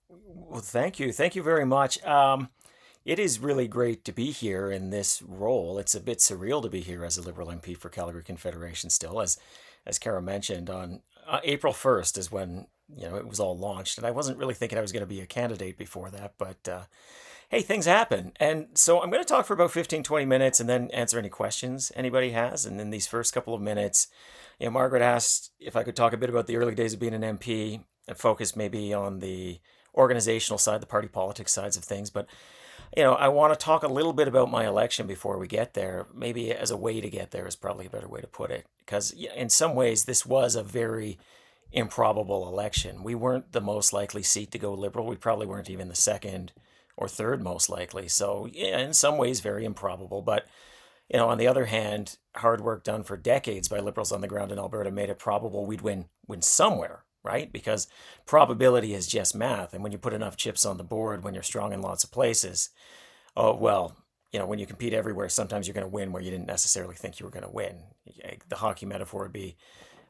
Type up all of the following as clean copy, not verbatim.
Well, thank you. Thank you very much. It is really great to be here in this role. It's a bit surreal to be here as a Liberal MP for Calgary Confederation still, as Kara mentioned, on April 1st is when, it was all launched. And I wasn't really thinking I was going to be a candidate before that, but hey, things happen. And so I'm going to talk for about 15, 20 minutes and then answer any questions anybody has. And in these first couple of minutes, Margaret asked if I could talk a bit about the early days of being an MP and focus maybe on the organizational side, the party politics sides of things. But, I want to talk a little bit about my election before we get there. Maybe as a way to get there is probably a better way to put it. Because in some ways, this was a very improbable election. We weren't the most likely seat to go Liberal. We probably weren't even the second or third most likely. So, yeah, in some ways, very improbable. But, on the other hand, hard work done for decades by Liberals on the ground in Alberta made it probable we'd win somewhere, right? Because probability is just math. And when you put enough chips on the board, when you're strong in lots of places, oh, well, when you compete everywhere, sometimes you're going to win where you didn't necessarily think you were going to win. The hockey metaphor would be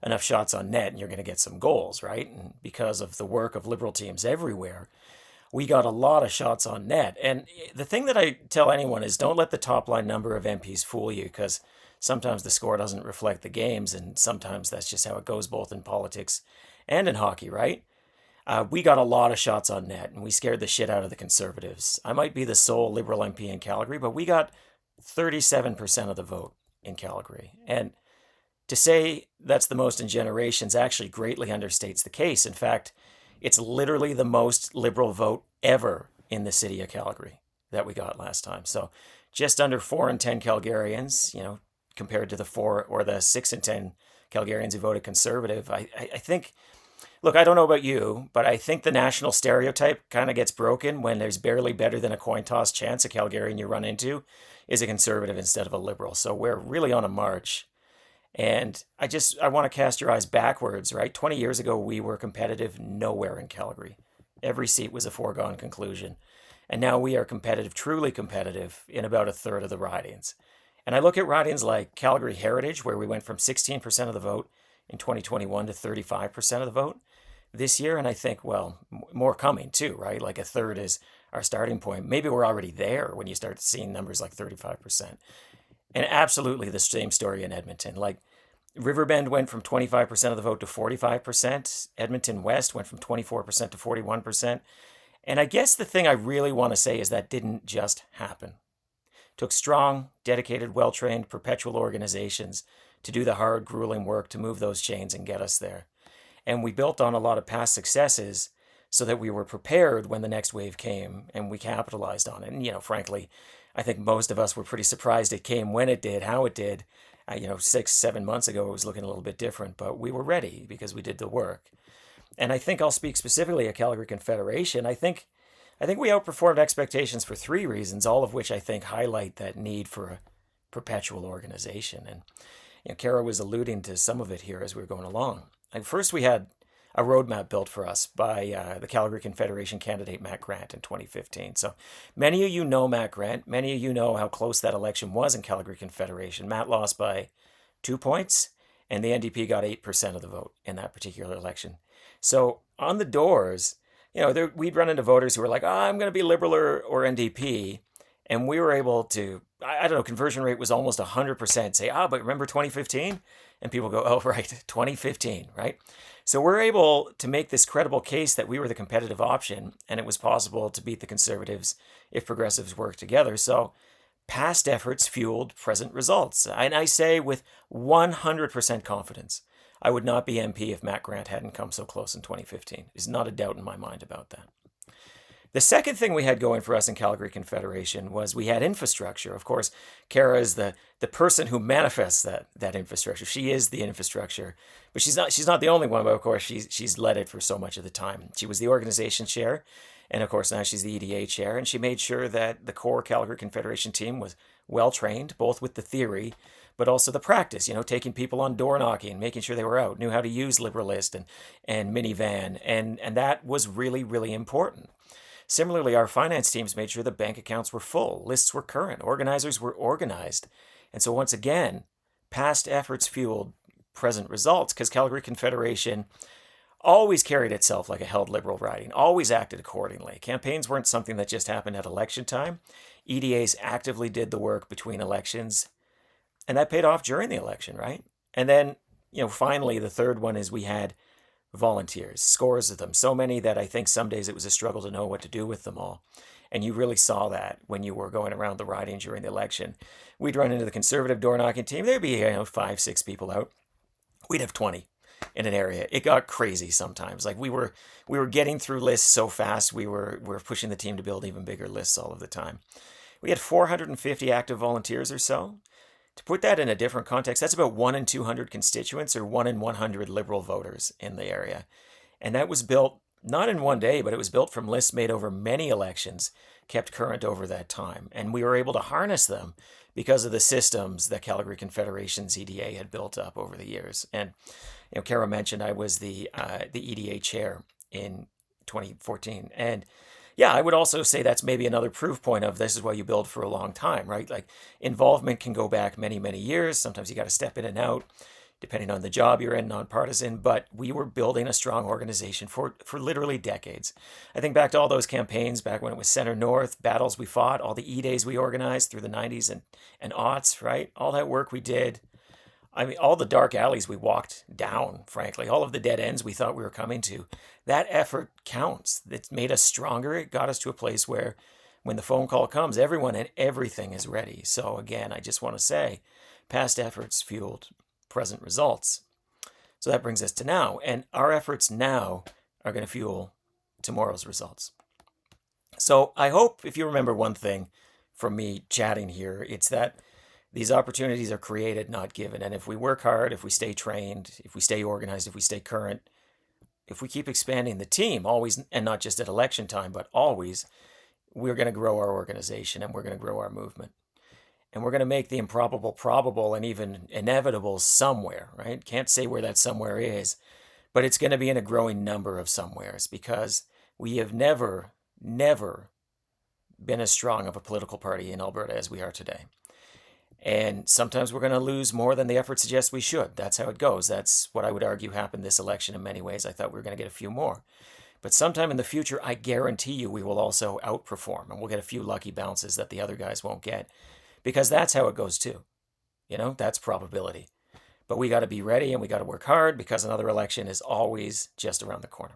enough shots on net and you're going to get some goals, right? And because of the work of Liberal teams everywhere, we got a lot of shots on net. And the thing that I tell anyone is don't let the top line number of MPs fool you, because sometimes the score doesn't reflect the games, and sometimes that's just how it goes, both in politics and in hockey, right? We got a lot of shots on net, and we scared the shit out of the Conservatives. I might be the sole Liberal MP in Calgary, but we got 37% of the vote in Calgary. And to say that's the most in generations actually greatly understates the case. In fact, it's literally the most Liberal vote ever in the city of Calgary that we got last time. So just under 4 in 10 Calgarians, compared to the 4 or the 6 in 10 Calgarians who voted Conservative. I think, look, I don't know about you, but I think the national stereotype kind of gets broken when there's barely better than a coin toss chance a Calgarian you run into is a Conservative instead of a Liberal. So we're really on a march. And I want to cast your eyes backwards, right? 20 years ago, we were competitive nowhere in Calgary. Every seat was a foregone conclusion. And now we are competitive, truly competitive, in about a third of the ridings. And I look at ridings like Calgary Heritage, where we went from 16% of the vote in 2021 to 35% of the vote this year. And I think, well, more coming too, right? Like a third is our starting point. Maybe we're already there when you start seeing numbers like 35%. And absolutely the same story in Edmonton. Like Riverbend went from 25% of the vote to 45%. Edmonton West went from 24% to 41%. And I guess the thing I really want to say is that didn't just happen. It took strong, dedicated, well-trained, perpetual organizations to do the hard, grueling work to move those chains and get us there. And we built on a lot of past successes so that we were prepared when the next wave came, and we capitalized on it. And, frankly, I think most of us were pretty surprised it came when it did, how it did. 6, 7 months ago, it was looking a little bit different, but we were ready because we did the work. And I think I'll speak specifically at Calgary Confederation. I think we outperformed expectations for 3 reasons, all of which I think highlight that need for a perpetual organization. And Kara was alluding to some of it here as we were going along. First, we had a roadmap built for us by the Calgary Confederation candidate Matt Grant in 2015. So many of you know Matt Grant. Many of you know how close that election was in Calgary Confederation. Matt lost by 2 points, and the NDP got 8% of the vote in that particular election. So on the doors, we'd run into voters who were like, oh, I'm going to be Liberal or NDP. And we were able to, I don't know, conversion rate was almost 100%. Say, but remember 2015? And people go, oh, right, 2015, right? So we're able to make this credible case that we were the competitive option, and it was possible to beat the Conservatives if progressives worked together. So past efforts fueled present results. And I say with 100% confidence, I would not be MP if Matt Grant hadn't come so close in 2015. There's not a doubt in my mind about that. The second thing we had going for us in Calgary Confederation was we had infrastructure. Of course, Kara is the person who manifests that infrastructure. She is the infrastructure, but she's not the only one. But of course, she's led it for so much of the time. She was the organization chair, and of course now she's the EDA chair, and she made sure that the core Calgary Confederation team was well trained, both with the theory, but also the practice. Taking people on door knocking, making sure they were out, knew how to use Liberalist and Minivan, and that was really, really important. Similarly, our finance teams made sure the bank accounts were full, lists were current, organizers were organized. And so once again, past efforts fueled present results, because Calgary Confederation always carried itself like a held Liberal riding, always acted accordingly. Campaigns weren't something that just happened at election time. EDAs actively did the work between elections, and that paid off during the election, right? And then, finally, the third one is we had volunteers, scores of them, so many that I think some days it was a struggle to know what to do with them all. And you really saw that when you were going around the riding during the election. We'd run into the Conservative door knocking team. There'd be 5, 6 people out. We'd have 20 in an area. It got crazy sometimes. Like we were getting through lists so fast. We were pushing the team to build even bigger lists all of the time. We had 450 active volunteers or so. To put that in a different context, that's about 1 in 200 constituents or 1 in 100 Liberal voters in the area. And that was built not in one day, but it was built from lists made over many elections, kept current over that time. And we were able to harness them because of the systems that Calgary Confederation's EDA had built up over the years. And Kara mentioned I was the EDA chair in 2014. And yeah, I would also say that's maybe another proof point of this is why you build for a long time, right? Like involvement can go back many, many years. Sometimes you got to step in and out, depending on the job you're in, nonpartisan. But we were building a strong organization for literally decades. I think back to all those campaigns, back when it was Center North, battles we fought, all the E-Days we organized through the 90s and aughts, right? All that work we did. I mean, all the dark alleys we walked down, frankly, all of the dead ends we thought we were coming to, that effort counts. It made us stronger. It got us to a place where when the phone call comes, everyone and everything is ready. So again, I just want to say past efforts fueled present results. So that brings us to now. And our efforts now are going to fuel tomorrow's results. So I hope if you remember one thing from me chatting here, it's that these opportunities are created, not given. And if we work hard, if we stay trained, if we stay organized, if we stay current, if we keep expanding the team always, and not just at election time, but always, we're going to grow our organization and we're going to grow our movement. And we're going to make the improbable probable and even inevitable somewhere, right? Can't say where that somewhere is, but it's going to be in a growing number of somewheres because we have never been as strong of a political party in Alberta as we are today. And sometimes we're going to lose more than the effort suggests we should. That's how it goes. That's what I would argue happened this election in many ways. I thought we were going to get a few more. But sometime in the future, I guarantee you we will also outperform and we'll get a few lucky bounces that the other guys won't get. Because that's how it goes too. That's probability. But we got to be ready and we got to work hard because another election is always just around the corner.